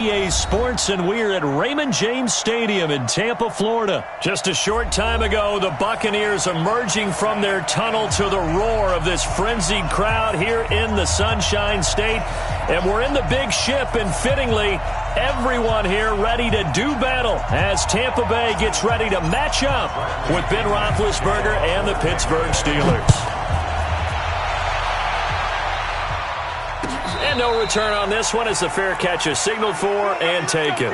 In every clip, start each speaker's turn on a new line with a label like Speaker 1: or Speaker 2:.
Speaker 1: EA Sports, and we're at Raymond James Stadium in Tampa, Florida. Just a short time ago, the Buccaneers emerging from their tunnel to the roar of this frenzied crowd here in the Sunshine State. And we're in the big ship, and fittingly, everyone here ready to do battle as Tampa Bay gets ready to match up with Ben Roethlisberger and the Pittsburgh Steelers. And no return on this one as the fair catch is signaled for and taken.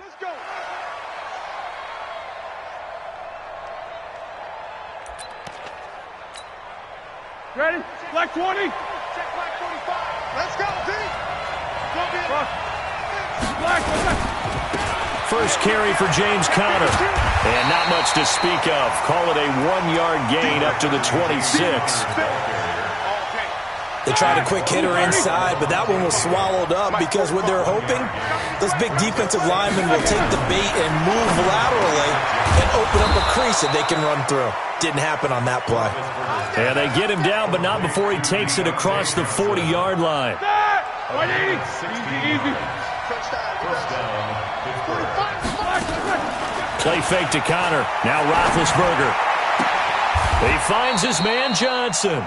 Speaker 2: Let's go. Ready? Black 20. Check black 45. Let's go, D. Black.
Speaker 1: First carry for James Conner. And not much to speak of. Call it a 1-yard gain up to the 26.
Speaker 3: They tried a quick hitter inside, but that one was swallowed up because what they're hoping, those big defensive linemen will take the bait and move laterally and open up a crease that they can run through. Didn't happen on that play.
Speaker 1: And they get him down, but not before he takes it across the 40-yard line.
Speaker 2: Easy.
Speaker 1: Play fake to Conner. Now Roethlisberger. He finds his man Johnson.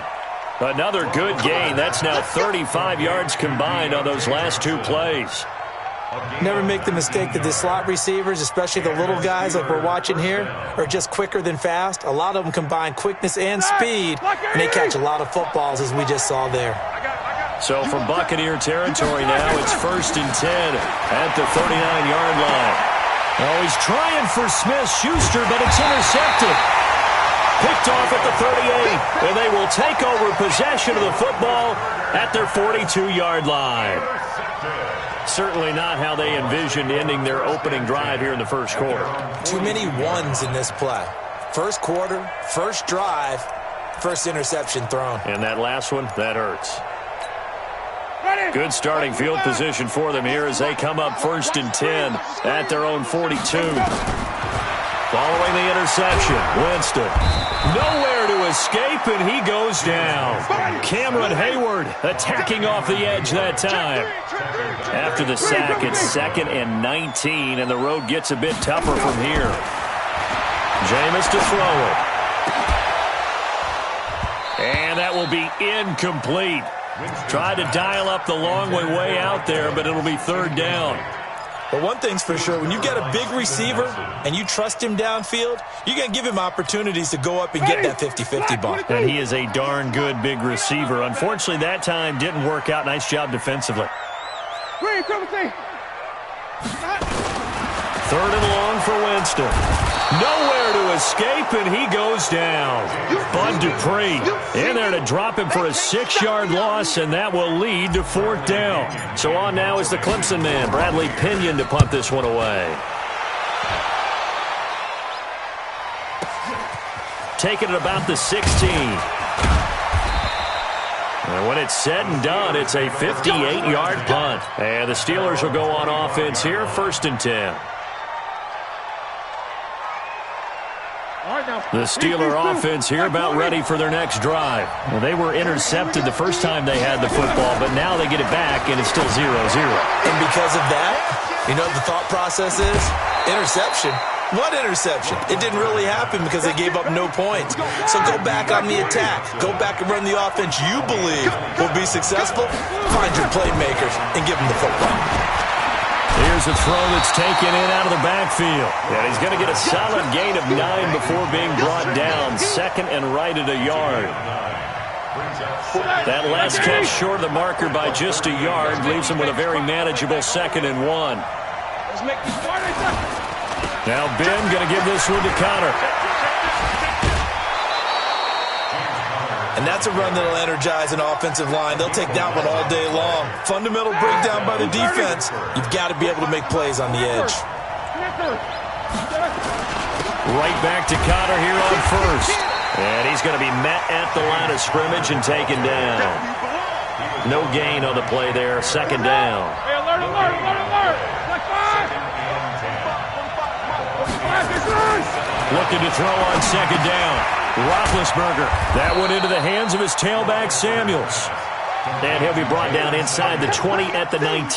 Speaker 1: Another good gain. That's now 35 yards combined on those last two plays.
Speaker 3: Never make the mistake that the slot receivers, especially the little guys like we're watching here, are just quicker than fast. A lot of them combine quickness and speed, and they catch a lot of footballs, as we just saw there.
Speaker 1: So from Buccaneer territory now, it's 1st and 10 at the 39-yard line. Oh, he's trying for Smith-Schuster, but it's intercepted. Picked off at the 38, and they will take over possession of the football at their 42-yard line. Certainly not how they envisioned ending their opening drive here in the first quarter.
Speaker 3: Too many ones in this play. First quarter, first drive, first interception thrown.
Speaker 1: And that last one, that hurts. Good starting field position for them here as they come up 1st and 10 at their own 42. Following the interception, Winston. Nowhere to escape, and he goes down. Cameron Hayward attacking off the edge that time. After the sack, it's 2nd and 19, and the road gets a bit tougher from here. Jameis to throw it. And that will be incomplete. Tried to dial up the long way out there, but it'll be 3rd down.
Speaker 3: But one thing's for sure, when you get a big receiver and you trust him downfield, you're going to give him opportunities to go up and get that 50-50 ball.
Speaker 1: And he is a darn good big receiver. Unfortunately, that time didn't work out. Nice job defensively. 3rd and long for Winston. Nowhere to escape, and he goes down. Bud Dupree in there to drop him for a 6-yard loss, and that will lead to 4th down. So on now is the Clemson man, Bradley Pinion, to punt this one away. Taking it about the 16. And when it's said and done, it's a 58-yard punt. And the Steelers will go on offense here, 1st and 10. The Steeler offense here about ready for their next drive. Well, they were intercepted the first time they had the football, but now they get it back, and it's still 0-0.
Speaker 3: And because of that, you know what the thought process is? Interception. What interception? It didn't really happen because they gave up no points. So go back on the attack. Go back and run the offense you believe will be successful. Find your playmakers and give them the football.
Speaker 1: Here's a throw that's taken in out of the backfield. And he's going to get a solid gain of 9 before being brought down. Second and right at a yard. That last catch short of the marker by just a yard leaves him with a very manageable 2nd and 1. Now Ben going to give this one to Connor.
Speaker 3: And that's a run that'll energize an offensive line. They'll take that one all day long. Fundamental breakdown by the defense. You've got to be able to make plays on the edge.
Speaker 1: Right back to Connor here on first. And he's going to be met at the line of scrimmage and taken down. No gain on the play there. 2nd down.
Speaker 2: Hey, alert, alert, alert, alert. Like 5.
Speaker 1: Looking to throw on 2nd down. Roethlisberger. That one into the hands of his tailback, Samuels. And he'll be brought down inside the 20 at the 19.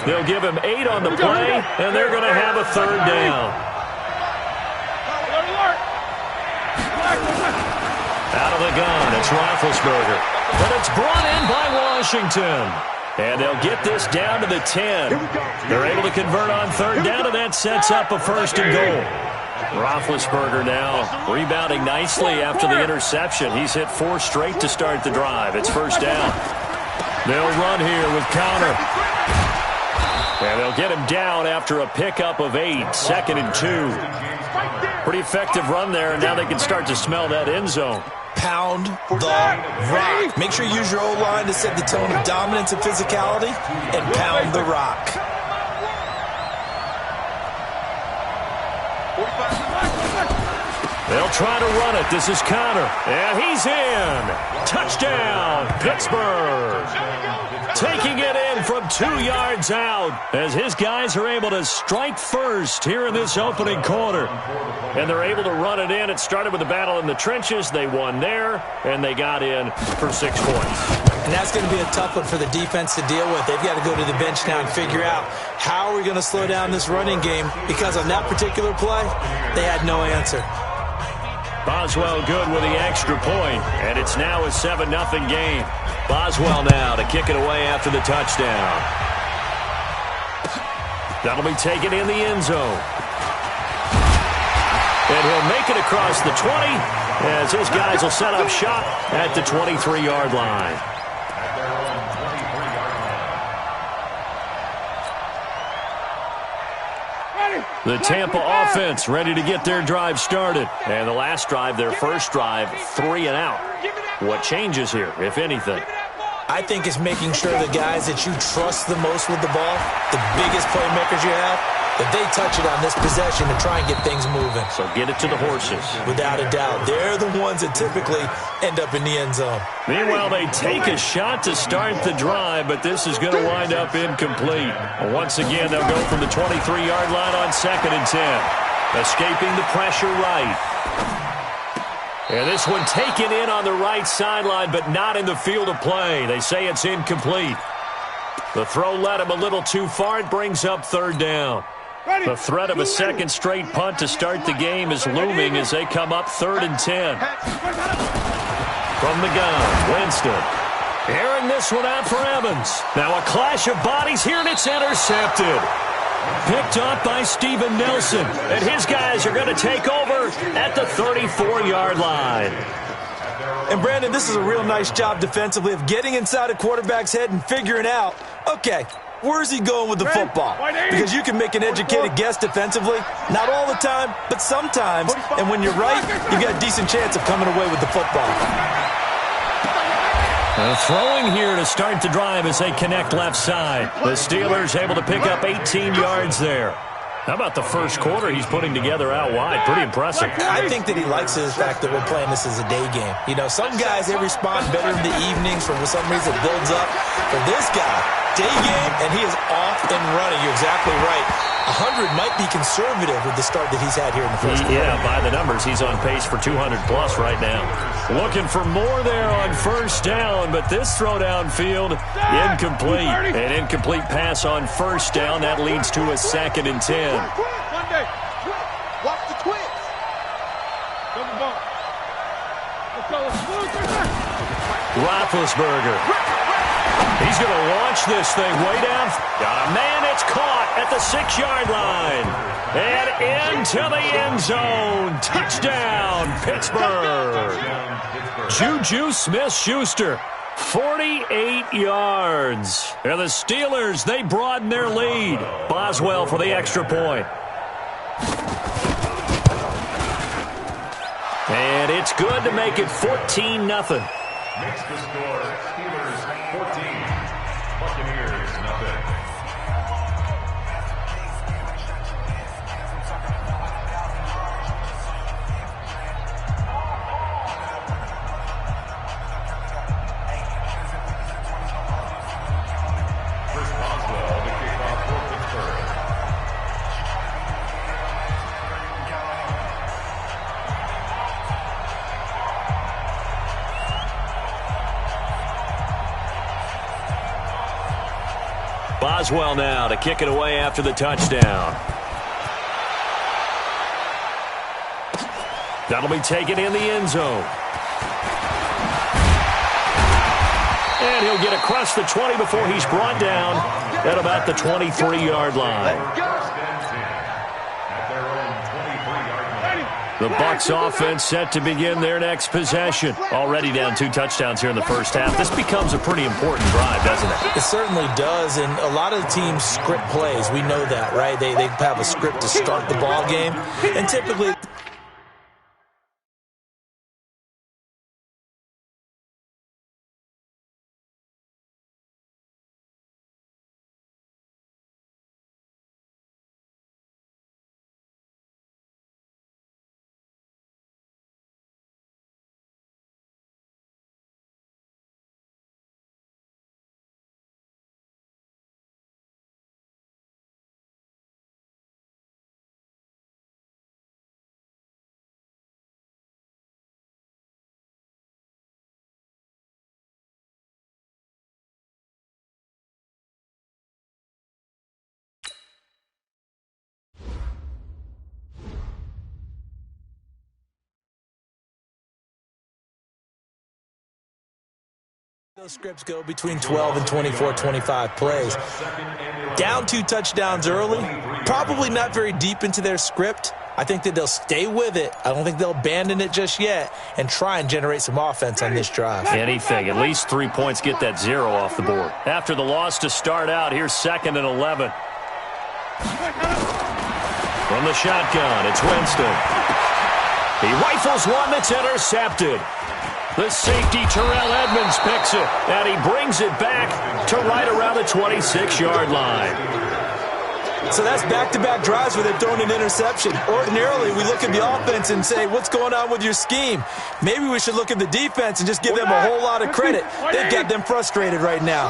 Speaker 1: They'll give him 8 on the play, and they're going to have a 3rd down. Out of the gun, it's Roethlisberger. But it's brought in by Washington. And they'll get this down to the 10. They're able to convert on 3rd down, and that sets up a 1st and goal. Roethlisberger now rebounding nicely after the interception. He's hit 4 straight to start the drive. It's 1st down. They'll run here with Connor. And they'll get him down after a pickup of 8. 2nd and 2. Pretty effective run there, and now they can start to smell that end zone.
Speaker 3: Pound the rock. Make sure you use your O-line to set the tone of dominance and physicality, and pound the rock.
Speaker 1: They'll try to run it. This is Connor. And he's in. Touchdown, Pittsburgh. Taking it in from 2 yards out as his guys are able to strike first here in this opening quarter. And they're able to run it in. It started with a battle in the trenches. They won there, and they got in for 6 points.
Speaker 3: And that's going to be a tough one for the defense to deal with. They've got to go to the bench now and figure out how are we going to slow down this running game, because on that particular play, they had no answer.
Speaker 1: Boswell good with the extra point, and it's now a 7-0 game. Boswell now to kick it away after the touchdown. That'll be taken in the end zone. And he'll make it across the 20 as his guys will set up shop at the 23-yard line. The Tampa offense ready to get their drive started. And the last drive, their first drive, 3 and out. What changes here, if anything?
Speaker 3: I think it's making sure the guys that you trust the most with the ball, the biggest playmakers you have, that they touch it on this possession to try and get things moving.
Speaker 1: So get it to the horses.
Speaker 3: Without a doubt. They're the ones that typically end up in the end zone.
Speaker 1: Meanwhile, they take a shot to start the drive, but this is going to wind up incomplete. Once again, they'll go from the 23-yard line on 2nd and 10. Escaping the pressure right. And this one taken in on the right sideline, but not in the field of play. They say it's incomplete. The throw led him a little too far. It brings up 3rd down. The threat of a second straight punt to start the game is looming as they come up 3rd and 10. From the gun, Winston. Airing this one out for Evans. Now a clash of bodies here, and it's intercepted. Picked up by Steven Nelson. And his guys are going to take over at the 34-yard line.
Speaker 3: And, Brandon, this is a real nice job defensively of getting inside a quarterback's head and figuring out, okay, where's he going with the football? Because you can make an educated guess defensively. Not all the time, but sometimes. And when you're right, you've got a decent chance of coming away with the football.
Speaker 1: Throwing here to start the drive as they connect left side. The Steelers able to pick up 18 yards there. How about the first quarter he's putting together out wide? Pretty impressive.
Speaker 3: I think that he likes the fact that we're playing this as a day game. You know, some guys, they respond better in the evenings. For some reason, it builds up. For this guy, day game, and he is off and running. You're exactly right. 100 might be conservative with the start that he's had here in the first quarter.
Speaker 1: Yeah, by the numbers, he's on pace for 200-plus right now. Looking for more there on 1st down, but this throw downfield, incomplete. An incomplete pass on 1st down. That leads to a 2nd and 10.
Speaker 2: Double bump.
Speaker 1: Roethlisberger. He's going to launch this thing way down. Man, it's caught at the 6-yard line. And into the end zone. Touchdown, Pittsburgh. Juju Smith-Schuster. 48 yards. And the Steelers, they broaden their lead. Boswell for the extra point. And it's good to make it 14-0.
Speaker 4: Makes the score Steelers 14, Buccaneers 0. Chris Boswell, the kickoff for Pittsburgh.
Speaker 1: Boswell now to kick it away after the touchdown. That'll be taken in the end zone. And he'll get across the 20 before he's brought down at about the 23-yard line. The Bucs offense set to begin their next possession. Already down 2 touchdowns here in the first half. This becomes a pretty important drive, doesn't it?
Speaker 3: It certainly does, and a lot of the teams script plays. We know that, right? They have a script to start the ball game, and typically those scripts go between 12 and 24, 25 plays. Down 2 touchdowns early, probably not very deep into their script. I think that they'll stay with it. I don't think they'll abandon it just yet and try and generate some offense on this drive.
Speaker 1: Anything. At least 3 points, get that 0 off the board. After the loss to start out, here's 2nd and 11. From the shotgun, it's Winston. He rifles one that's intercepted. The safety, Terrell Edmonds, picks it, and he brings it back to right around the 26-yard line.
Speaker 3: So that's back-to-back drives where they've thrown an interception. Ordinarily, we look at the offense and say, what's going on with your scheme? Maybe we should look at the defense and just give them a whole lot of credit. They've got them frustrated right now.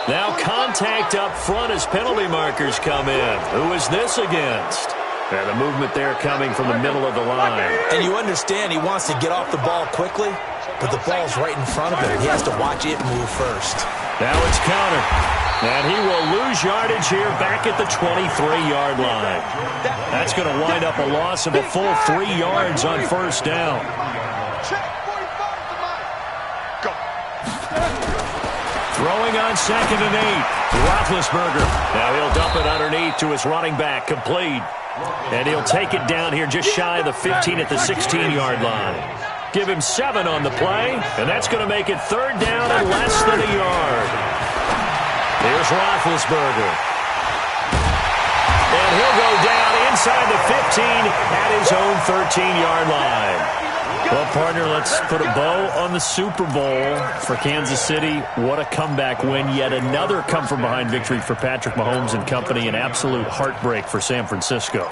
Speaker 1: Now contact up front as penalty markers come in. Who is this against? And the movement there coming from the middle of the line.
Speaker 3: And you understand he wants to get off the ball quickly, but the ball's right in front of him. He has to watch it move first.
Speaker 1: Now it's counter. And he will lose yardage here back at the 23-yard line. That's going to wind up a loss of a full 3 yards on first down. Throwing on 2nd and 8. Roethlisberger. Now he'll dump it underneath to his running back. Complete. And he'll take it down here just shy of the 15 at the 16-yard line. Give him 7 on the play, and that's going to make it 3rd down and less than a yard. Here's Roethlisberger. And he'll go down inside the 15 at his own 13-yard line. Well, partner, let's put a bow on the Super Bowl for Kansas City. What a comeback win. Yet another come-from-behind victory for Patrick Mahomes and company. An absolute heartbreak for San Francisco.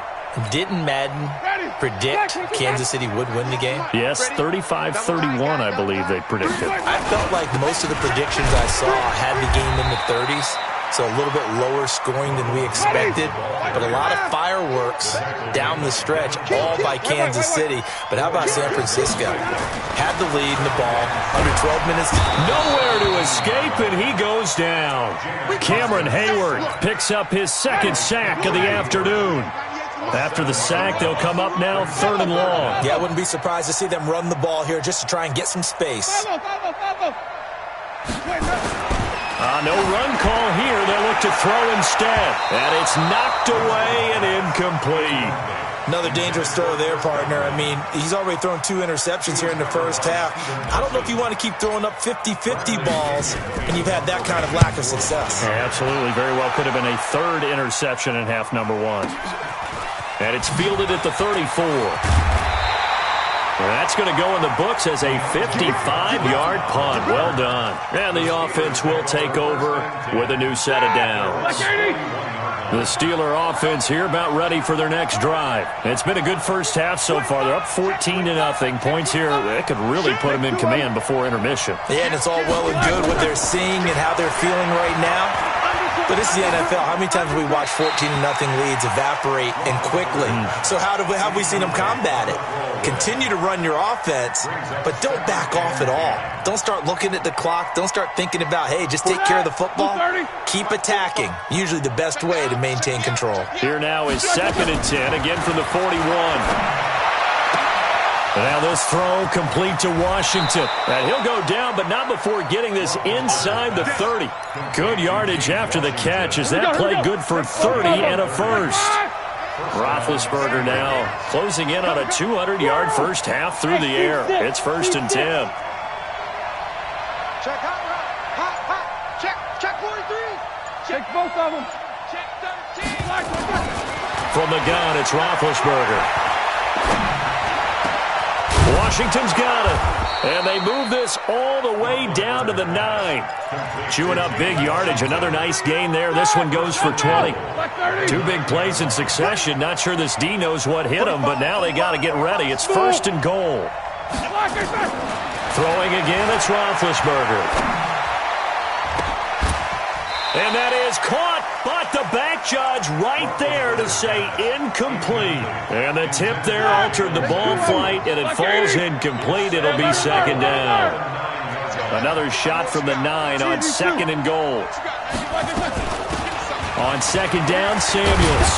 Speaker 3: Didn't Madden predict Kansas City would win the game?
Speaker 1: Yes, 35-31, I believe they predicted.
Speaker 3: I felt like most of the predictions I saw had the game in the 30s. So a little bit lower scoring than we expected, but a lot of fireworks down the stretch, all by Kansas City. But how about San Francisco? Had the lead in the ball, under 12 minutes.
Speaker 1: Nowhere to escape, and he goes down. Cameron Hayward picks up his 2nd sack of the afternoon. After the sack, they'll come up now 3rd and long.
Speaker 3: Yeah, I wouldn't be surprised to see them run the ball here just to try and get some space.
Speaker 1: No run call here. They'll look to throw instead. And it's knocked away and incomplete.
Speaker 3: Another dangerous throw there, partner. I mean, he's already thrown 2 interceptions here in the first half. I don't know if you want to keep throwing up 50-50 balls when you've had that kind of lack of success.
Speaker 1: Yeah, absolutely. Very well could have been a 3rd interception in half number 1. And it's fielded at the 34. That's going to go in the books as a 55-yard punt. Well done. And the offense will take over with a new set of downs. The Steeler offense here about ready for their next drive. It's been a good first half so far. They're up 14-0. Points here that could really put them in command before intermission.
Speaker 3: Yeah, and it's all well and good what they're seeing and how they're feeling right now. But this is the NFL. How many times have we watched 14-0 leads evaporate and quickly? So how have we seen them combat it? Continue to run your offense, but don't back off at all. Don't start looking at the clock. Don't start thinking about, hey, just take care of the football. Keep attacking. Usually the best way to maintain control.
Speaker 1: Here now is 2nd and 10, again from the 41. Now this throw complete to Washington. And he'll go down, but not before getting this inside the 30. Good yardage after the catch as that play good for 30 and a first. Roethlisberger now closing in on a 200-yard first half through the air. It's 1st and 10.
Speaker 2: Check hot. Check 43. Check both of them. Check 13.
Speaker 1: From the gun, it's Roethlisberger. Washington's got it. And they move this all the way down to the 9. Chewing up big yardage. Another nice gain there. This one goes for 20. 2 big plays in succession. Not sure this D knows what hit him, but now they got to get ready. It's 1st and goal. Throwing again, it's Roethlisberger. And that is caught, but the back judge right there to say incomplete. And the tip there altered the ball flight, and it falls incomplete. It'll be 2nd down. Another shot from the 9 on 2nd and goal. On 2nd down, Samuels.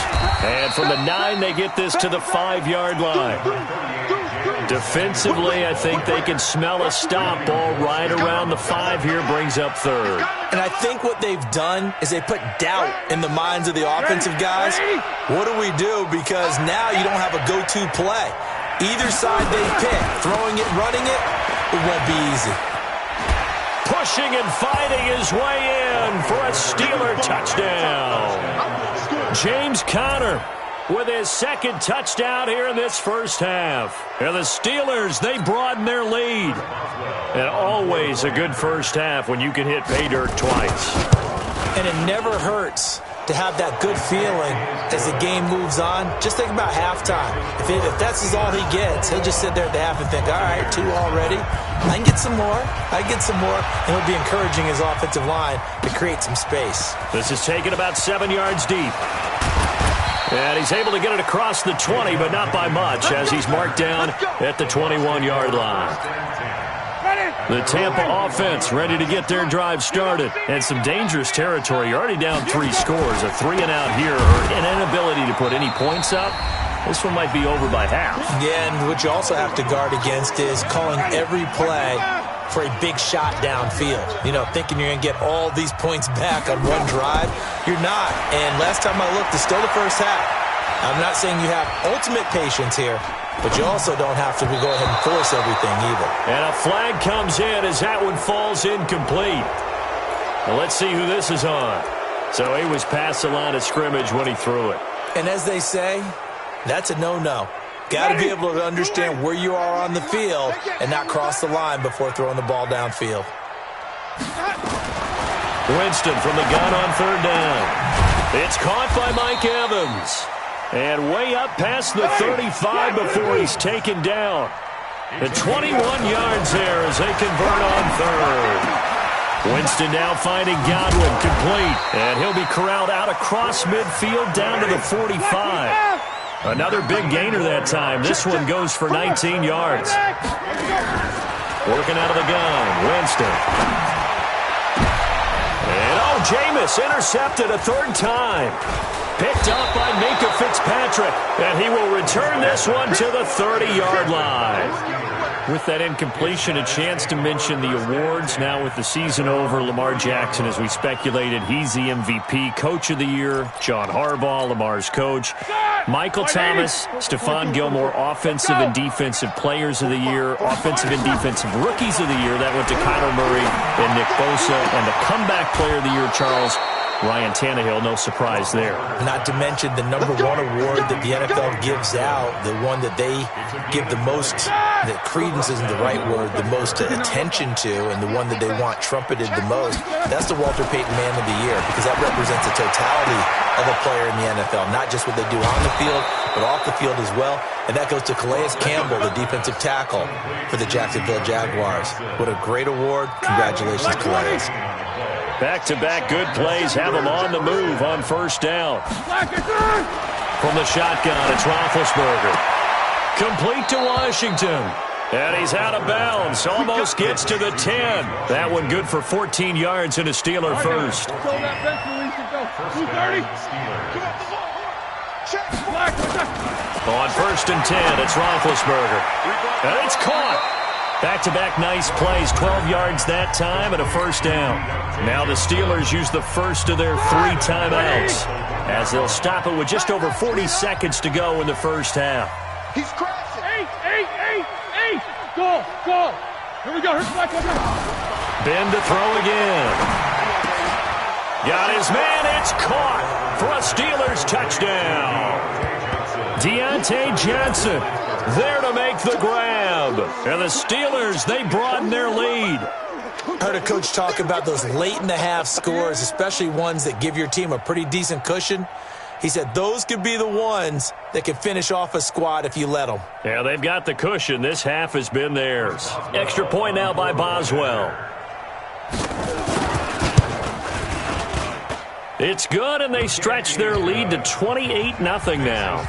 Speaker 1: And from the 9, they get this to the 5-yard line. Defensively, I think they can smell a stop. Ball right around the 5 here, brings up 3rd.
Speaker 3: And I think what they've done is they put doubt in the minds of the offensive guys. What do we do? Because now you don't have a go-to play. Either side they pick, throwing it, running it, it won't be easy.
Speaker 1: Pushing and fighting his way in for a Steeler touchdown. James Conner with his 2nd touchdown here in this first half. And the Steelers, they broaden their lead. And always a good first half when you can hit pay dirt twice.
Speaker 3: And it never hurts to have that good feeling as the game moves on. Just think about halftime. If that's all he gets, he'll just sit there at the half and think, all right, 2 already. I can get some more. And he'll be encouraging his offensive line to create some space.
Speaker 1: This is taken about 7 yards deep. And he's able to get it across the 20, but not by much, as he's marked down at the 21-yard line. The Tampa offense ready to get their drive started. And some dangerous territory. You're already down 3 scores. A 3-and-out here, or an inability to put any points up. This one might be over by half.
Speaker 3: Yeah, and what you also have to guard against is calling every play for a big shot downfield. You know, thinking you're going to get all these points back on one drive. You're not. And last time I looked, it's still the first half. I'm not saying you have ultimate patience here, but you also don't have to go ahead and force everything either.
Speaker 1: And a flag comes in as that one falls incomplete. Well, let's see who this is on. So he was past the line of scrimmage when he threw it.
Speaker 3: And as they say, that's a no-no. Got to be able to understand where you are on the field and not cross the line before throwing the ball downfield.
Speaker 1: Winston from the gun on 3rd down. It's caught by Mike Evans. And way up past the 35 before he's taken down. The 21 yards there as they convert on 3rd. Winston now finding Godwin complete. And he'll be corralled out across midfield down to the 45. Another big gainer that time. This one goes for 19 yards. Working out of the gun, Winston. And Jameis intercepted a third time. Picked up by Minkah Fitzpatrick, and he will return this one to the 30-yard line. With that incompletion, a chance to mention the awards. Now with the season over, Lamar Jackson, as we speculated, he's the MVP, Coach of the Year. John Harbaugh, Lamar's coach. Michael Thomas, Stephon Gilmore, Offensive and Defensive Players of the Year. Offensive and Defensive Rookies of the Year. That went to Kyler Murray and Nick Bosa. And the Comeback Player of the Year, Charles, Ryan Tannehill, no surprise there.
Speaker 3: Not to mention the #1 award that the NFL gives out, the one that they give the most, that credence isn't the right word, the most attention to, and the one that they want trumpeted the most. That's the Walter Payton Man of the Year, because that represents the totality of a player in the NFL, not just what they do on the field, but off the field as well. And that goes to Calais Campbell, the defensive tackle for the Jacksonville Jaguars. What a great award. Congratulations, Calais.
Speaker 1: Back-to-back good plays have him on the move on first down. From the shotgun, it's Roethlisberger. Complete to Washington. And he's out of bounds. Almost gets to the 10. That one good for 14 yards and a Steeler first. On first and 10, it's Roethlisberger. And it's caught. Back-to-back nice plays, 12 yards that time and a first down. Now the Steelers use the first of their 3 timeouts as they'll stop it with just over 40 seconds to go in the first half.
Speaker 2: He's crashing. Eight. Go. Here we go.
Speaker 1: Ben to throw again. Got his man. It's caught for a Steelers touchdown. Deontay Johnson there to make the grab. And the Steelers, they broaden their lead.
Speaker 3: Heard a coach talk about those late-in-the-half scores, especially ones that give your team a pretty decent cushion. He said those could be the ones that could finish off a squad if you let them.
Speaker 1: Yeah, they've got the cushion. This half has been theirs. Extra point now by Boswell. It's good, and they stretch their lead to 28-0 now.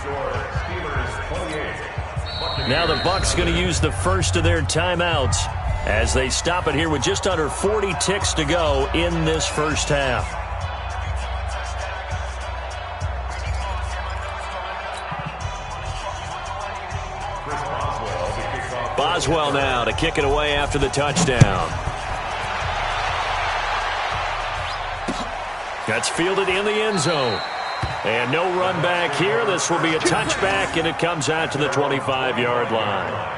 Speaker 1: Now the Bucs going to use the first of their timeouts as they stop it here with just under 40 ticks to go in this first half. Boswell now to kick it away after the touchdown. That's fielded in the end zone. And no run back here. This will be a touchback, and it comes out to the 25-yard line.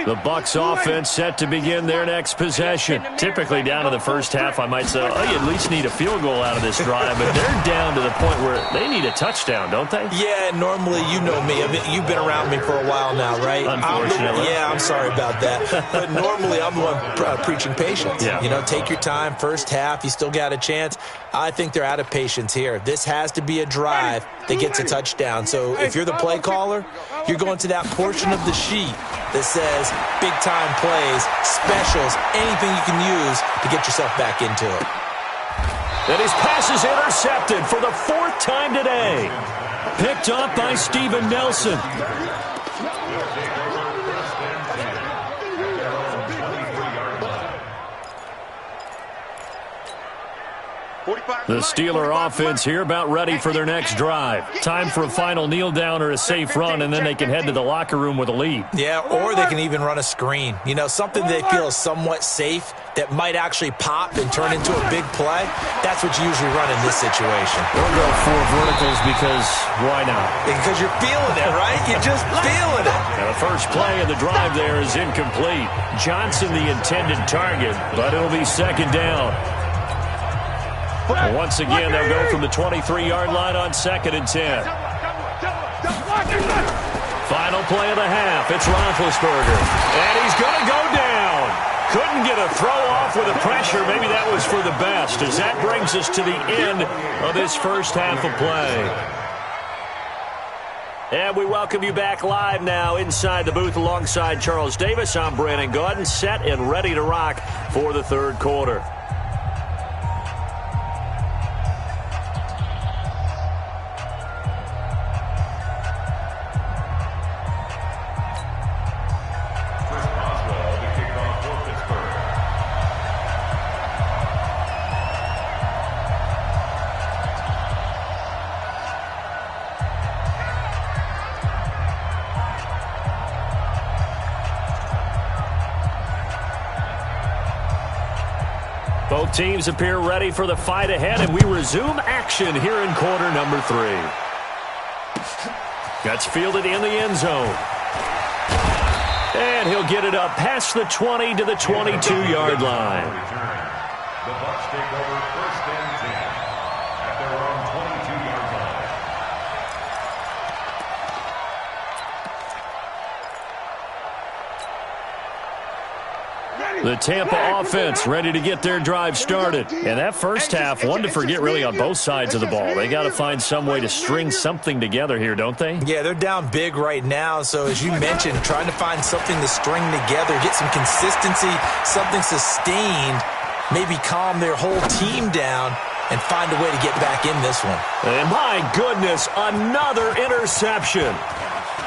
Speaker 1: The Bucs offense set to begin their next possession. Typically down to the first half, I might say, oh, you at least need a field goal out of this drive, but they're down to the point where they need a touchdown, don't they?
Speaker 3: Yeah, normally, you know me. You've been around me for a while now, right?
Speaker 1: Unfortunately.
Speaker 3: I'm sorry about that. But normally, I'm the one preaching patience.
Speaker 1: Yeah.
Speaker 3: You know, take your time. First half, you still got a chance. I think they're out of patience here. This has to be a drive that gets a touchdown. So if you're the play caller, you're going to that portion of the sheet that says big-time plays, specials, anything you can use to get yourself back into it.
Speaker 1: And his pass is intercepted for the 4th time today. Picked up by Steven Nelson. The Steeler offense here about ready for their next drive. Time for a final kneel down or a safe run, and then they can head to the locker room with a lead.
Speaker 3: Yeah, or they can even run a screen. You know, something they feel is somewhat safe that might actually pop and turn into a big play. That's what you usually run in this situation.
Speaker 1: We'll go 4 verticals because why not?
Speaker 3: Because you're feeling it, right? You're just feeling it.
Speaker 1: And the first play of the drive there is incomplete. Johnson the intended target, but it'll be 2nd down. And once again, they'll go from the 23-yard line on 2nd and 10. Final play of the half. It's Roethlisberger. And he's going to go down. Couldn't get a throw off with the pressure. Maybe that was for the best, as that brings us to the end of this first half of play. And we welcome you back live now inside the booth alongside Charles Davis. I'm Brandon Gaudin, set and ready to rock for the 3rd quarter. Both teams appear ready for the fight ahead, and we resume action here in quarter number 3. That's fielded in the end zone. And he'll get it up past the 20 to the 22-yard line.
Speaker 4: The Bucs take over 1st and 10 at their own 22-yard line.
Speaker 1: The Tampa offense ready to get their drive started. And that first half, one to forget really on both sides of the ball. They got to find some way to string something together here, don't they?
Speaker 3: Yeah, they're down big right now. So as you mentioned, trying to find something to string together, get some consistency, something sustained, maybe calm their whole team down and find a way to get back in this one.
Speaker 1: And my goodness, another interception.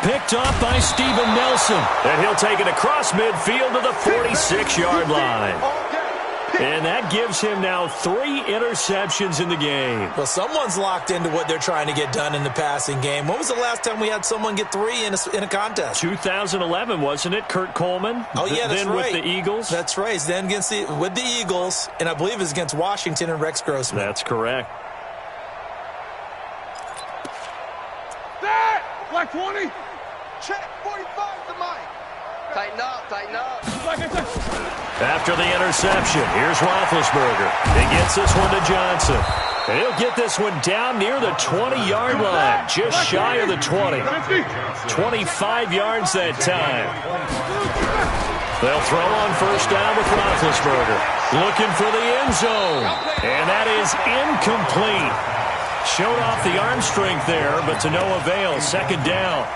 Speaker 1: Picked off by Steven Nelson. And he'll take it across midfield to the 46-yard line. And that gives him now 3 interceptions in the game.
Speaker 3: Well, someone's locked into what they're trying to get done in the passing game. When was the last time we had someone get 3 in a contest?
Speaker 1: 2011, wasn't it, Kurt Coleman?
Speaker 3: Oh, yeah, that's
Speaker 1: then
Speaker 3: right.
Speaker 1: With the Eagles?
Speaker 3: That's right. Then with the Eagles, and I believe it's against Washington and Rex Grossman.
Speaker 1: That's correct.
Speaker 2: Black 20. Check 45 to Mike. Tighten up, tighten up.
Speaker 1: After the interception, here's Roethlisberger. He gets this one to Johnson. And he'll get this one down near the 20-yard line, just shy of the 20. 25 yards that time. They'll throw on first down with Roethlisberger. Looking for the end zone. And that is incomplete. Showed off the arm strength there, but to no avail. Second down.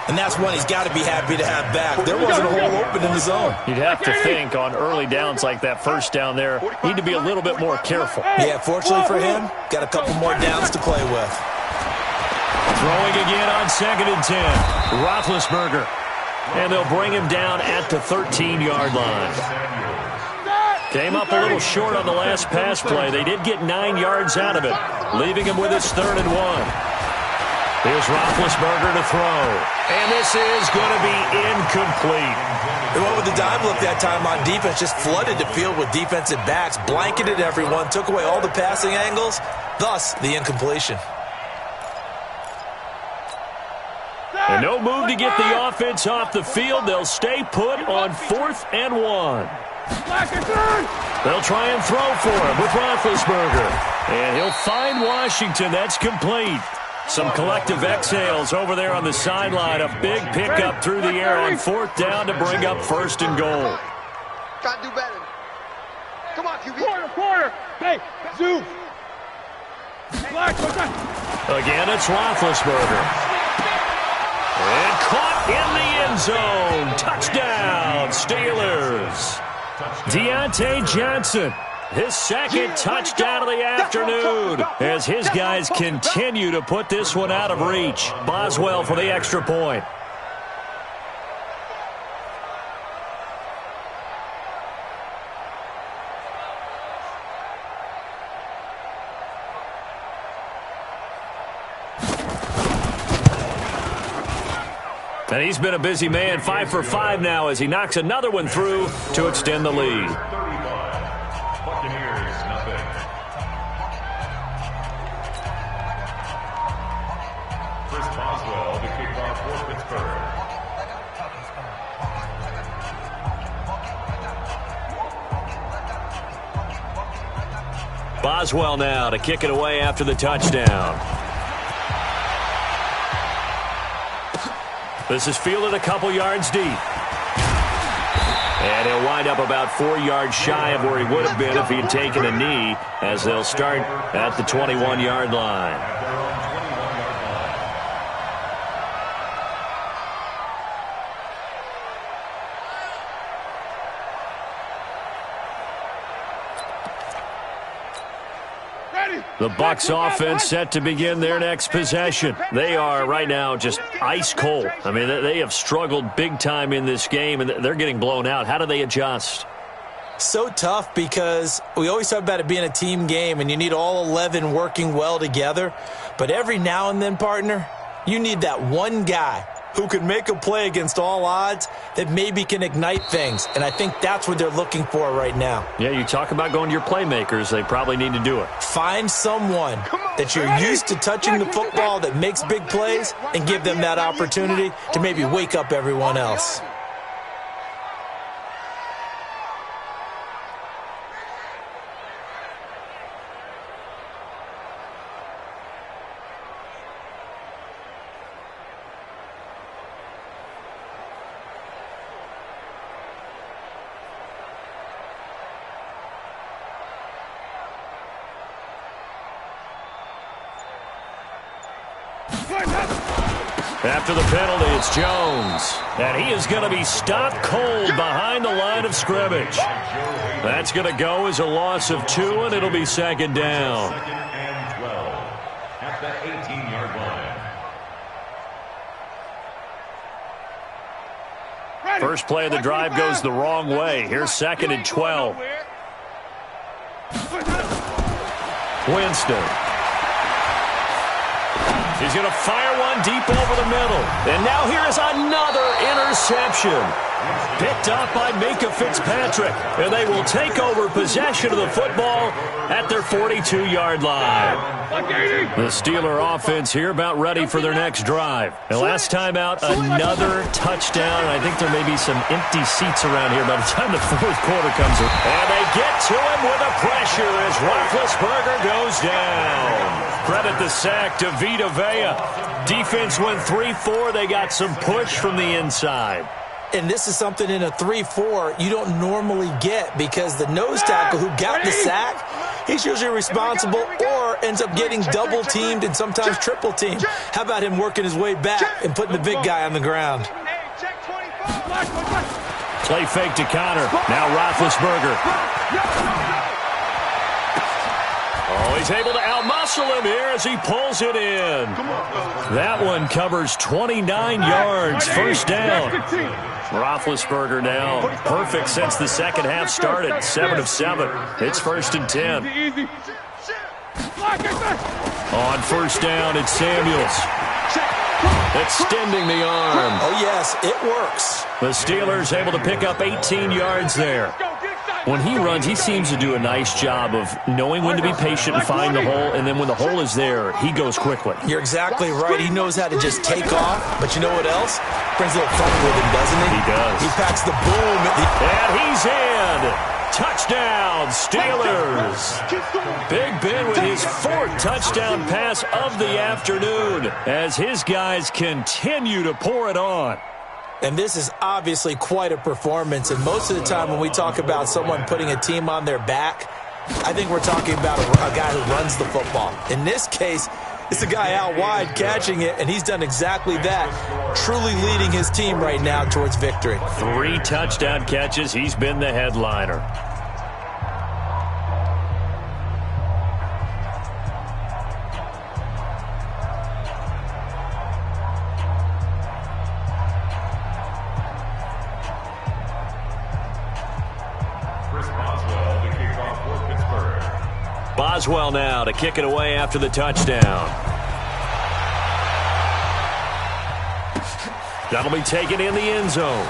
Speaker 3: And that's one he's got to be happy to have back. There wasn't a hole open in the zone.
Speaker 1: You'd have to think on early downs like that first down there, need to be a little bit more careful.
Speaker 3: Yeah, fortunately for him, got a couple more downs to play with.
Speaker 1: Throwing again on 2nd and 10. Roethlisberger. And they'll bring him down at the 13-yard line. Came up a little short on the last pass play. They did get 9 yards out of it, leaving him with his 3rd and 1. Here's Roethlisberger to throw. And this is going to be incomplete.
Speaker 3: They went with the dime look that time on defense, just flooded the field with defensive backs, blanketed everyone, took away all the passing angles, thus the incompletion.
Speaker 1: And no move to get the offense off the field. They'll stay put on 4th and 1. They'll try and throw for him with Roethlisberger. And he'll find Washington. That's complete. Some collective exhales over there on the sideline. A big pickup through the air on 4th down to bring up 1st and goal.
Speaker 2: Got to do better. Come on, QB. Quarter. Hey, zoom.
Speaker 1: Again, it's Roethlisberger. And caught in the end zone. Touchdown, Steelers. Deontay Johnson. His 2nd touchdown of the afternoon as his guys continue to put this one out of reach. Boswell for the extra point. And he's been a busy man, 5 for 5 now as he knocks another one through to extend the lead. Boswell now to kick it away after the touchdown. This is fielded a couple yards deep. And he'll wind up about 4 yards shy of where he would have been if he had taken a knee, as they'll start at the 21-yard line. The Bucs offense set to begin their next possession. They are right now just ice cold. I mean, they have struggled big time in this game, and they're getting blown out. How do they adjust?
Speaker 3: So tough because we always talk about it being a team game, and you need all 11 working well together. But every now and then, partner, you need that one guy who can make a play against all odds that maybe can ignite things. And I think that's what they're looking for right now.
Speaker 1: Yeah, you talk about going to your playmakers. They probably need to do it.
Speaker 3: Find someone that you're used to touching the football that makes big plays and give them that opportunity to maybe wake up everyone else.
Speaker 1: After the penalty, it's Jones. And he is going to be stopped cold behind the line of scrimmage. That's going to go as a loss of 2, and it'll be second down.
Speaker 4: Second and 12 at the 18-yard line.
Speaker 1: First play of the drive goes the wrong way. Here's second and 12. Winston. He's going to fire one deep over the middle. And now here is another interception. Picked up by Minka Fitzpatrick. And they will take over possession of the football at their 42-yard line. The Steeler offense here about ready for their next drive. And last time out, another touchdown. I think there may be some empty seats around here by the time the fourth quarter comes in. And they get to him with the pressure as Roethlisberger goes down. Credit the sack to Vita Vea. Defense went 3-4. They got some push from the inside.
Speaker 3: And this is something in a 3-4 you don't normally get because the nose tackle who got the sack, he's usually responsible or ends up getting double-teamed and sometimes triple-teamed. How about him working his way back and putting the big guy on the ground?
Speaker 1: Play fake to Connor. Now Roethlisberger. Oh, he's able to outmuscle him here as he pulls it in. That one covers 29 yards. First down. Roethlisberger now perfect since the second half started. 7 of 7. It's first and 10. On first down, it's Samuels. Extending the arm.
Speaker 3: Oh, yes, it works.
Speaker 1: The Steelers able to pick up 18 yards there. When he runs, he seems to do a nice job of knowing when to be patient and find the hole, and then when the hole is there, he goes quickly.
Speaker 3: You're exactly right. He knows how to just take off, but you know what else? Brings a little fun with him, doesn't he?
Speaker 1: He does.
Speaker 3: He packs the boom.
Speaker 1: And he's in. Touchdown, Steelers. Big Ben with his 4th touchdown pass of the afternoon as his guys continue to pour it on.
Speaker 3: And this is obviously quite a performance. And most of the time when we talk about someone putting a team on their back, I think we're talking about a guy who runs the football. In this case, it's a guy out wide catching it, and he's done exactly that, truly leading his team right now towards victory.
Speaker 1: 3 touchdown catches. He's been the headliner. Boswell now to kick it away after the touchdown. That'll be taken in the end zone.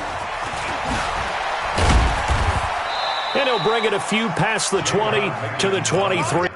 Speaker 1: And he'll bring it a few past the 20 to the 23.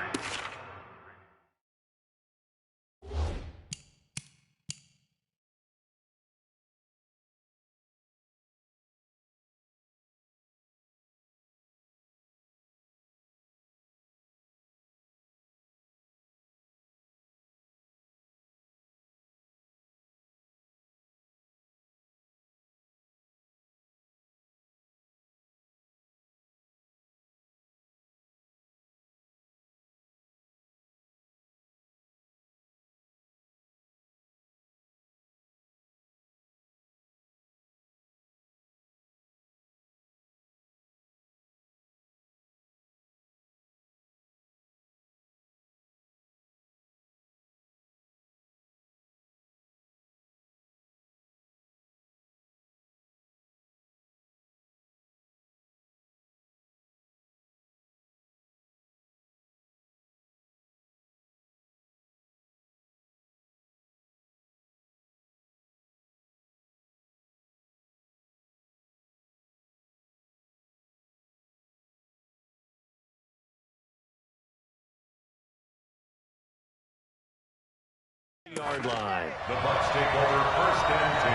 Speaker 1: Yard line.
Speaker 4: The Bucs take over 1st and 10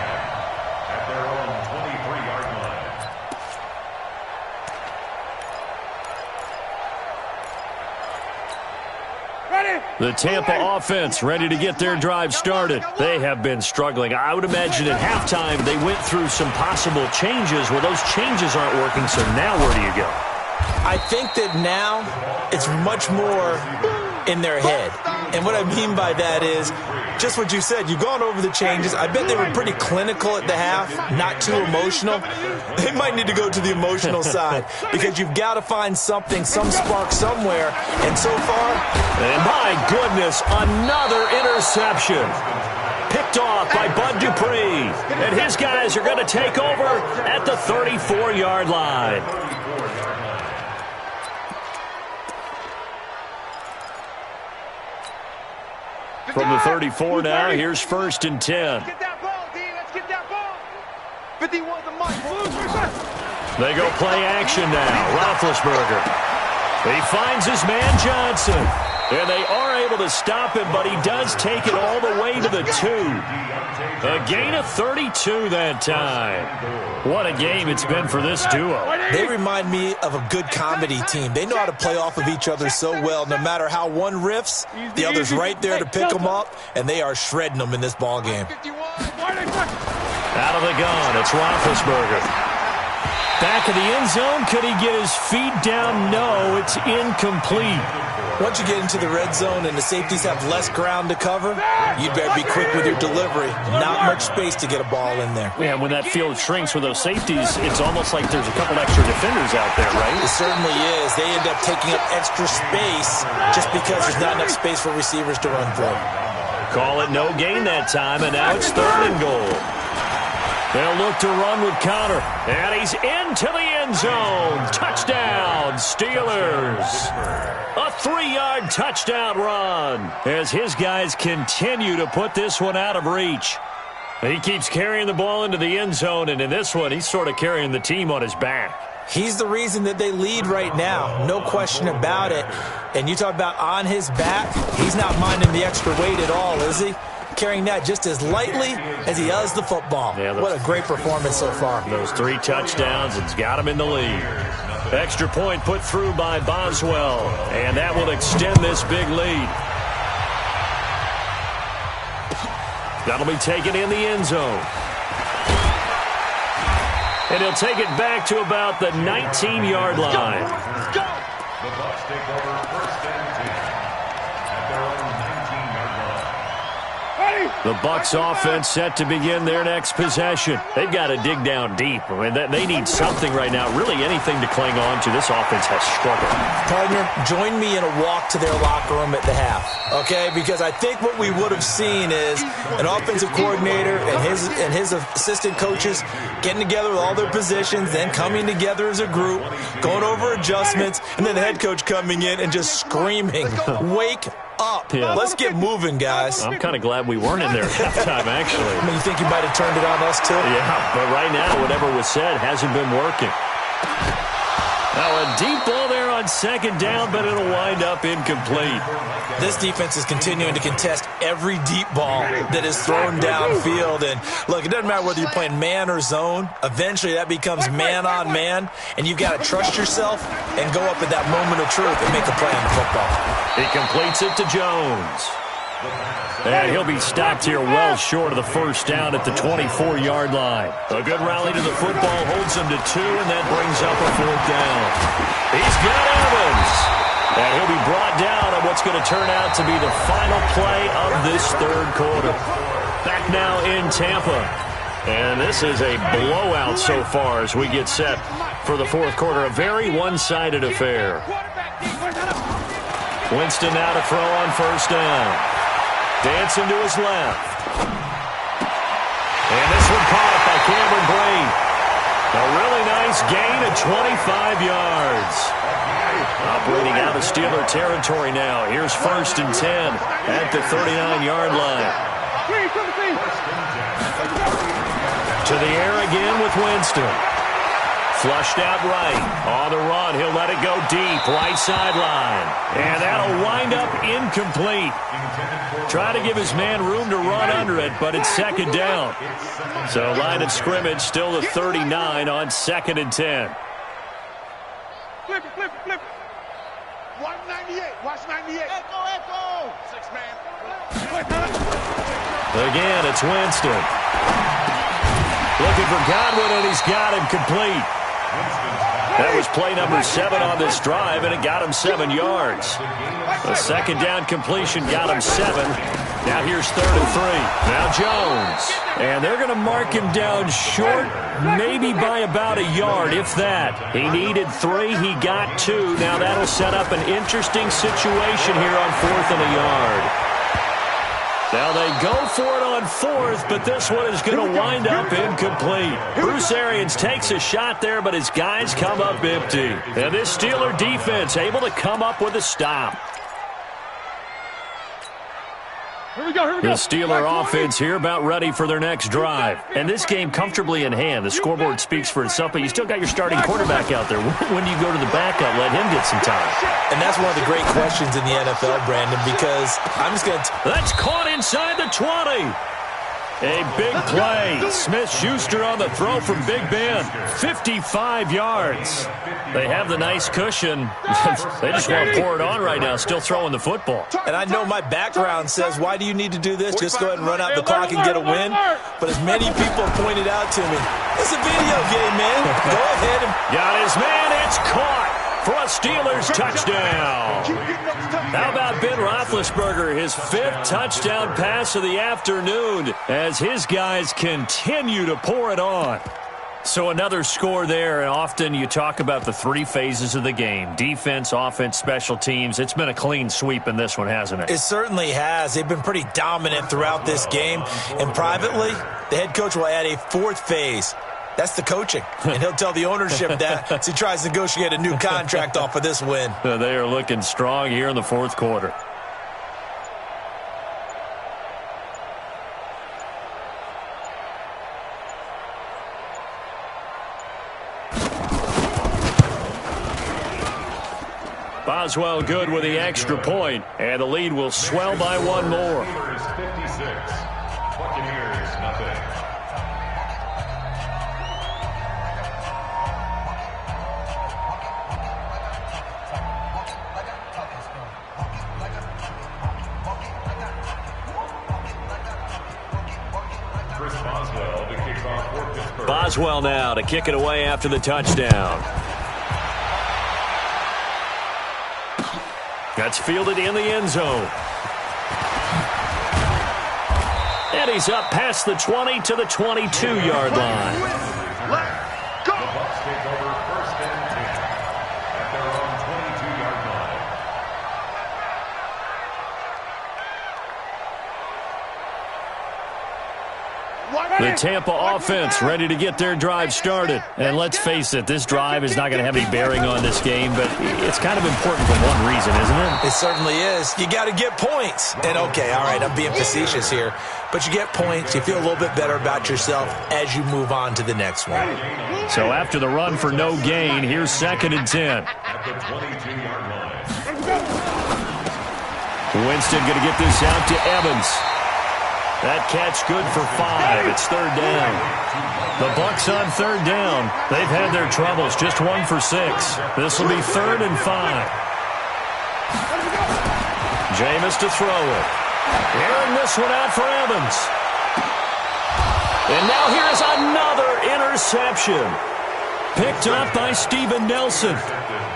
Speaker 4: at their own 23-yard line.
Speaker 1: The Tampa offense ready to get their drive started. They have been struggling. I would imagine at halftime they went through some possible changes. Well, those changes aren't working, so now where do you go?
Speaker 3: I think that now it's much more in their head. And what I mean by that is just what you said. You've gone over the changes. I bet they were pretty clinical at the half, not too emotional. They might need to go to the emotional side because you've got to find something, some spark somewhere. And so far,
Speaker 1: and my goodness, another interception. Picked off by Bud Dupree. And his guys are going to take over at the 34-yard line. From the 34 now, here's 1st and 10.
Speaker 2: Let's get that ball, D. Let's get that ball. 51 the mark.
Speaker 1: They go play action now. Roethlisberger. He finds his man Johnson. And they are able to stop him, but he does take it all the way to the 2. A gain of 32 that time. What a game it's been for this duo.
Speaker 3: They remind me of a good comedy team. They know how to play off of each other so well. No matter how one riffs, the other's right there to pick them up, and they are shredding them in this ball game.
Speaker 1: Out of the gun, it's Roethlisberger. Back of the end zone, could he get his feet down? No, it's incomplete.
Speaker 3: Once you get into the red zone and the safeties have less ground to cover, you'd better be quick with your delivery. Not much space to get a ball in there.
Speaker 1: Yeah, when that field shrinks with those safeties, it's almost like there's a couple extra defenders out there, right?
Speaker 3: It certainly is. They end up taking up extra space just because there's not enough space for receivers to run through.
Speaker 1: Call it no gain that time, and now it's 3rd and goal. They'll look to run with Connor, and he's into the end zone. Touchdown, Steelers. A 3-yard touchdown run as his guys continue to put this one out of reach. He keeps carrying the ball into the end zone, and in this one, he's sort of carrying the team on his back.
Speaker 3: He's the reason that they lead right now, no question about it. And you talk about on his back, he's not minding the extra weight at all, is he? Carrying that just as lightly as he does the football. Yeah, what a great performance so far.
Speaker 1: Those 3 touchdowns, it's got him in the lead. Extra point put through by Boswell, and that will extend this big lead. That'll be taken in the end zone. And he'll take it back to about the 19-yard line.
Speaker 2: Let's go.
Speaker 4: The Bucs take over 1st and 10 at their own 19-yard line.
Speaker 1: The Bucs offense set to begin their next possession. They've got to dig down deep. I mean, they need something right now, really anything to cling on to. This offense has struggled.
Speaker 3: Partner, join me in a walk to their locker room at the half, okay? Because I think what we would have seen is an offensive coordinator and his assistant coaches getting together with all their positions, then coming together as a group, going over adjustments, and then the head coach coming in and just screaming, "Wake up.
Speaker 1: Yeah.
Speaker 3: Let's get moving, guys."
Speaker 1: I'm kind of glad we weren't in there at halftime, actually.
Speaker 3: I mean, you think you might have turned it on us, too?
Speaker 1: Yeah, but right now, whatever was said hasn't been working. Now, a deep ball there on 2nd down, but it'll wind up incomplete.
Speaker 3: This defense is continuing to contest every deep ball that is thrown downfield. And, look, it doesn't matter whether you're playing man or zone. Eventually, that becomes man-on-man, and you've got to trust yourself and go up at that moment of truth and make a play on the football.
Speaker 1: He completes it to Jones. And he'll be stopped here well short of the 1st down at the 24-yard line. A good rally to the football holds him to 2, and that brings up a 4th down. He's got Evans. And he'll be brought down on what's going to turn out to be the final play of this 3rd quarter. Back now in Tampa. And this is a blowout so far as we get set for the 4th quarter. A very one-sided affair. Winston now to throw on 1st down. Dancing to his left. And this one caught by Cameron Braid. A really nice gain of 25 yards. Operating out of Steeler territory now. Here's 1st and 10 at the 39-yard line. To the air again with Winston. Flushed out right. On the run, he'll let it go deep. Right sideline. And that'll wind up incomplete. Try to give his man room to run under it, but it's second down. So line of scrimmage still to 39 on 2nd and 10.
Speaker 2: Flip it, flip it, flip it. 198. Watch 98. Echo. 6-man.
Speaker 1: Again, it's Winston. Looking for Godwin, and he's got him complete. That was play number 7 on this drive, and it got him 7 yards. The second down completion got him 7. Now here's 3rd and 3. Now Jones. And they're going to mark him down short, maybe by about a yard, if that. He needed 3. He got 2. Now that'll set up an interesting situation here on 4th and a yard. Now they go for it on 4th, but this one is going to wind up incomplete. Bruce Arians takes a shot there, but his guys come up empty. And this Steeler defense able to come up with a stop.
Speaker 2: Here we go.
Speaker 1: The Steeler offense here about ready for their next drive. And this game comfortably in hand. The scoreboard speaks for itself, but you still got your starting quarterback out there. When do you go to the backup, let him get some time?
Speaker 3: And that's one of the great questions in the NFL, Brandon, because I'm just going to...
Speaker 1: That's caught inside the 20. A big play. Smith-Schuster on the throw from Big Ben. 55 yards. They have the nice cushion. They just want to pour it on right now, still throwing the football.
Speaker 3: And I know my background says, why do you need to do this? Just go ahead and run out the clock and get a win. But as many people have pointed out to me, it's a video game, man. Go ahead and...
Speaker 1: Got his man. It's caught for a Steelers touchdown. How about Ben Roethlisberger, his 5th touchdown pass of the afternoon, as his guys continue to pour it on. So another score there, and often you talk about the 3 phases of the game: defense, offense, special teams. It's been a clean sweep in this one, hasn't it?
Speaker 3: It certainly has. They've been pretty dominant throughout this game. And privately, the head coach will add a 4th phase. That's the coaching. And he'll tell the ownership that as he tries to negotiate a new contract off of this win.
Speaker 1: They are looking strong here in the 4th quarter. Boswell good with the extra point, and the lead will swell by 1 more.
Speaker 4: 56, Buccaneers nothing.
Speaker 1: Boswell now to kick it away after the touchdown. That's fielded in the end zone. And he's up past the 20 to the 22-yard line.
Speaker 4: The Bucs take over 1st and 10 at their own 22-yard line.
Speaker 1: The Tampa offense ready to get their drive started. And let's face it, this drive is not going to have any bearing on this game, but it's kind of important for one reason, isn't it?
Speaker 3: It certainly is. You got to get points. And okay, all right, I'm being facetious here, but you get points, you feel a little bit better about yourself as you move on to the next one.
Speaker 1: So after the run for no gain, here's 2nd and 10.
Speaker 4: At the 22-yard line.
Speaker 1: Winston going to get this out to Evans. That catch good for 5. It's 3rd down. The Bucs on 3rd down. They've had their troubles. Just 1 for 6. This will be 3rd and 5. Jameis to throw it. Airing this one out for Evans. And now here's another interception. Picked up by Steven Nelson.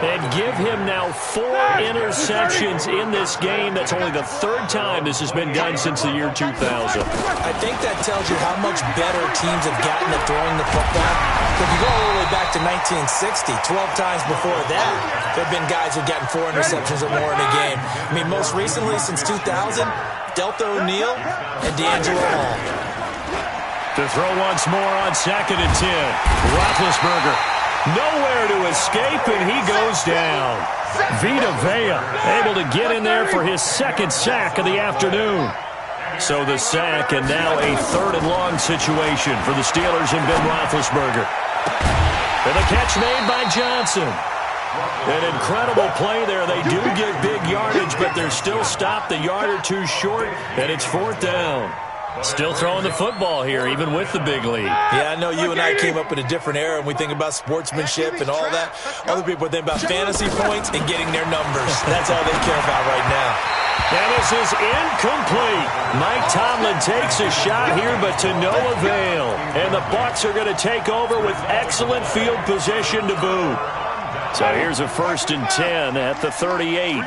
Speaker 1: And give him now 4 interceptions in this game. That's only the 3rd time this has been done since the year 2000.
Speaker 3: I think that tells you how much better teams have gotten at throwing the football. If you go all the way back to 1960, 12 times before that, there have been guys who've gotten 4 interceptions or more in a game. I mean, most recently, since 2000, Delta O'Neal and D'Angelo Hall.
Speaker 1: To throw once more on 2nd and 10. Roethlisberger. Nowhere to escape, and he goes down. Vita Vea able to get in there for his 2nd sack of the afternoon. So the sack, and now a 3rd and long situation for the Steelers and Ben Roethlisberger. And the catch made by Johnson. An incredible play there. They do get big yardage, but they're still stopped a yard or two short, and it's 4th down. Still throwing the football here, even with the big lead.
Speaker 3: Yeah, I know you and I came up in a different era, and we think about sportsmanship and all that. Other people think about fantasy points and getting their numbers. That's all they care about right now.
Speaker 1: And this is incomplete. Mike Tomlin takes a shot here, but to no avail. And the Bucs are going to take over with excellent field position to boot. So here's a 1st and 10 at the 38.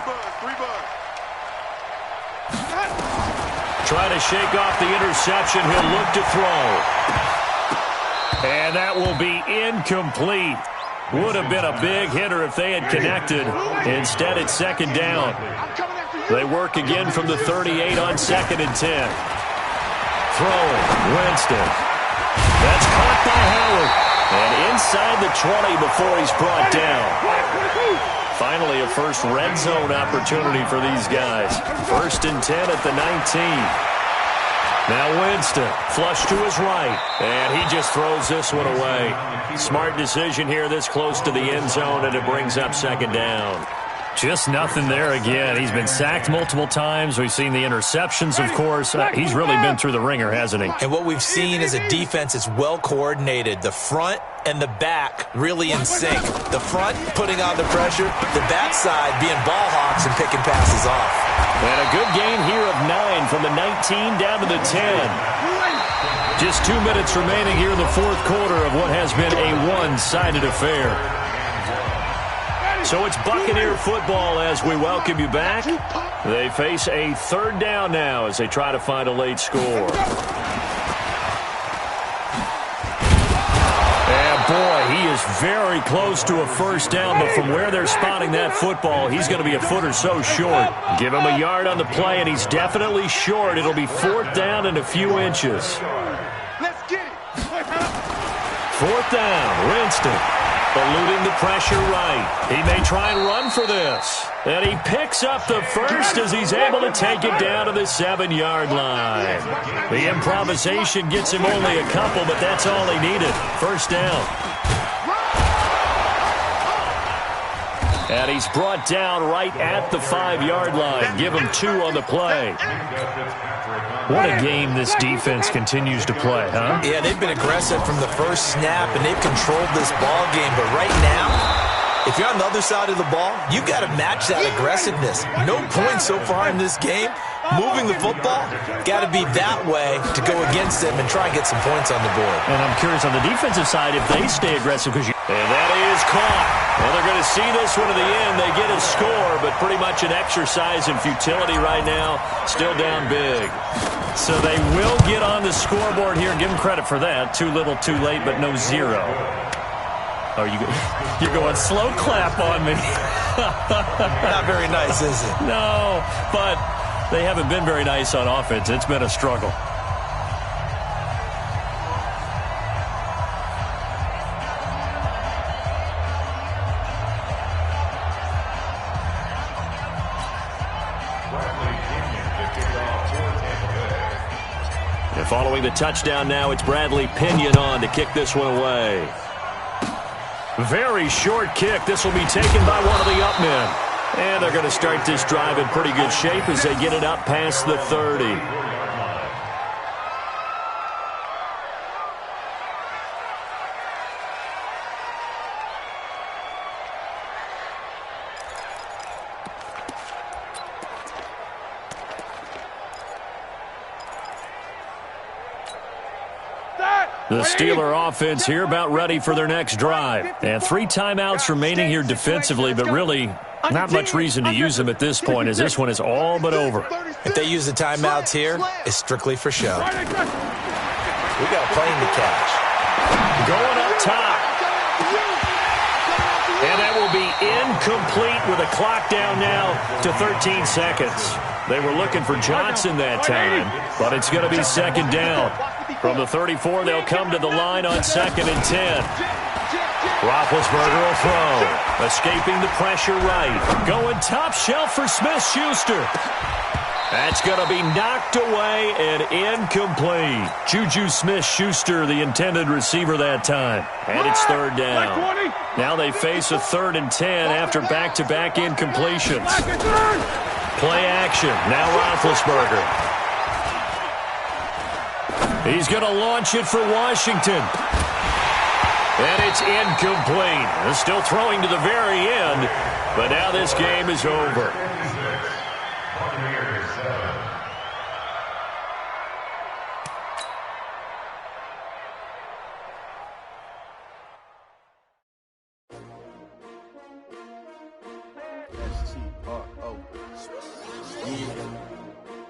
Speaker 1: Trying to shake off the interception. He'll look to throw. And that will be incomplete. Would have been a big hitter if they had connected. Instead, it's 2nd down. They work again from the 38 on 2nd and 10. Throwing. Winston. That's caught by Howard. And inside the 20 before he's brought down. Finally, a first red zone opportunity for these guys. 1st and 10 at the 19. Now Winston, flush to his right. And he just throws this one away. Smart decision here this close to the end zone, and it brings up 2nd down. Just nothing there again. He's been sacked multiple times. We've seen the interceptions, of course. He's really been through the ringer, hasn't he?
Speaker 3: And what we've seen is a defense that's well coordinated. The front and the back really in sync. The front putting on the pressure, the backside being ball hawks and picking passes off.
Speaker 1: And a good gain here of 9 from the 19 down to the 10. Just 2 minutes remaining here in the 4th quarter of what has been a one-sided affair. So it's Buccaneer football as we welcome you back. They face a 3rd down now as they try to find a late score. And boy, he is very close to a 1st down, but from where they're spotting that football, he's going to be a foot or so short. Give him a yard on the play, and he's definitely short. It'll be 4th down and a few inches.
Speaker 2: Let's get it.
Speaker 1: 4th down, Winston. Eluding the pressure right. He may try and run for this. And he picks up the first as he's able to take it down to the 7-yard line. The improvisation gets him only a couple, but that's all he needed. 1st down. And he's brought down right at the 5-yard line. Give him 2 on the play. What a game this defense continues to play, huh?
Speaker 3: Yeah, they've been aggressive from the first snap, and they've controlled this ball game. But right now, if you're on the other side of the ball, you've got to match that aggressiveness. No points so far in this game. Moving the football, got to be that way to go against them and try and get some points on the board.
Speaker 1: And I'm curious on the defensive side if they stay aggressive. And that is caught. Well, they're going to see this one to the end. They get a score, but pretty much an exercise in futility right now. Still down big. So they will get on the scoreboard here. Give them credit for that. Too little, too late, but no 0. Oh, you're going slow clap on me.
Speaker 3: Not very nice, is it?
Speaker 1: No, but they haven't been very nice on offense. It's been a struggle. And following the touchdown now, it's Bradley Pinion on to kick this one away. Very short kick. This will be taken by one of the up men. And they're going to start this drive in pretty good shape as they get it up past the 30. The Steeler offense here about ready for their next drive. And 3 timeouts remaining here defensively, but really not much reason to use them at this point as this one is all but over.
Speaker 3: If they use the timeouts here, it's strictly for show. We got a plane to catch.
Speaker 1: Going up top. And that will be incomplete with a clock down now to 13 seconds. They were looking for Johnson that time, but it's going to be 2nd down. From the 34, they'll come to the line on 2nd and 10. Roethlisberger will throw. Escaping the pressure right. Going top shelf for Smith-Schuster. That's going to be knocked away and incomplete. Juju Smith-Schuster, the intended receiver that time. And it's third down. Now they face a 3rd and 10 after back-to-back incompletions. Play action. Now Roethlisberger. He's going to launch it for Washington. And it's incomplete. They're still throwing to the very end, but now this game is over.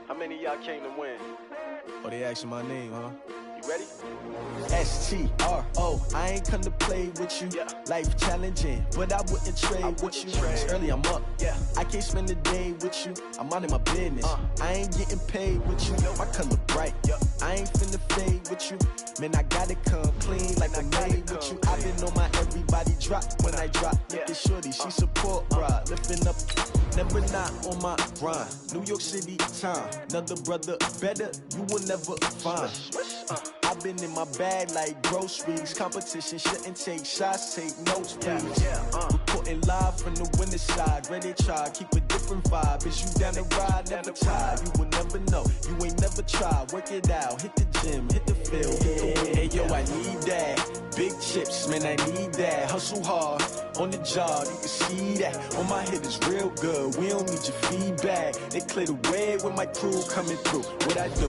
Speaker 5: How many of y'all came to win?
Speaker 6: Oh, they asking my name, huh?
Speaker 5: You ready?
Speaker 6: S-T-R-O, I ain't come to play with you.
Speaker 5: Yeah.
Speaker 6: Life challenging, but I wouldn't trade with you. It's early, I'm up.
Speaker 5: Yeah.
Speaker 6: I can't spend the day with you. I'm minding my business. I ain't getting paid with you. My color bright. I ain't finna fade with you. Man, I gotta come clean like I made with you. I've been on my everybody drop when I drop. Look at shorty, she support rod. Lifting up, never not on my grind. New York City time. Another brother better, you will never find. I've been in my bag like groceries. Competition shouldn't take shots, take notes, please. Reporting live from the winter side. Ready to try, keep a different vibe. Is you down the ride, never tired. You will never know, you ain't never tried. Work it out, hit the gym, hit the field. Hey, yo, I need that. Big chips, man, I need that. Hustle hard, on the job, you can see that. On my head is real good, we don't need your feedback. They clear the way with my crew coming through. What I do,